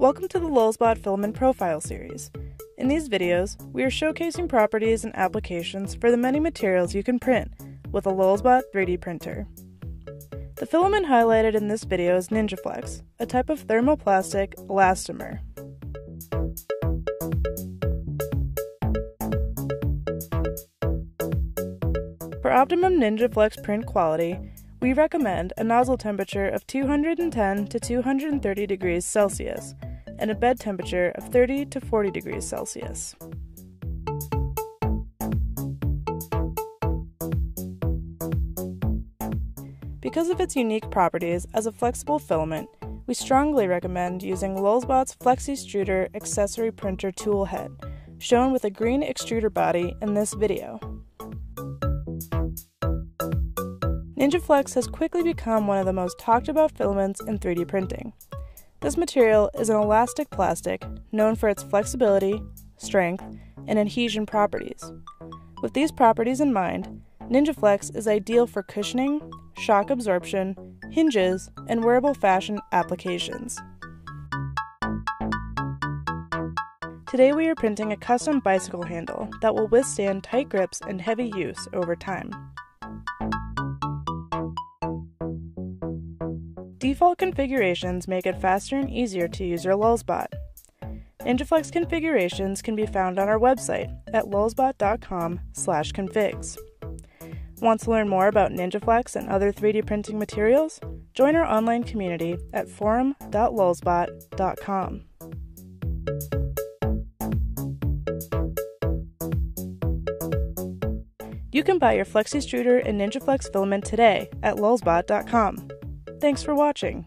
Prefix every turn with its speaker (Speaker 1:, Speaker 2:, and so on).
Speaker 1: Welcome to the LulzBot Filament Profile series. In these videos, we are showcasing properties and applications for the many materials you can print with a LulzBot 3D printer. The filament highlighted in this video is NinjaFlex, a type of thermoplastic elastomer. For optimum NinjaFlex print quality, we recommend a nozzle temperature of 210 to 230 degrees Celsius and a bed temperature of 30 to 40 degrees Celsius. Because of its unique properties as a flexible filament, we strongly recommend using LulzBot's FlexiStruder accessory printer tool head, shown with a green extruder body in this video. NinjaFlex has quickly become one of the most talked about filaments in 3D printing. This material is an elastic plastic known for its flexibility, strength, and adhesion properties. With these properties in mind, NinjaFlex is ideal for cushioning, shock absorption, hinges, and wearable fashion applications. Today we are printing a custom bicycle handle that will withstand tight grips and heavy use over time. Default configurations make it faster and easier to use your LulzBot. NinjaFlex configurations can be found on our website at lulzbot.com/configs. Want to learn more about NinjaFlex and other 3D printing materials? Join our online community at forum.lulzbot.com. You can buy your FlexiStruder and NinjaFlex filament today at lulzbot.com. Thanks for watching.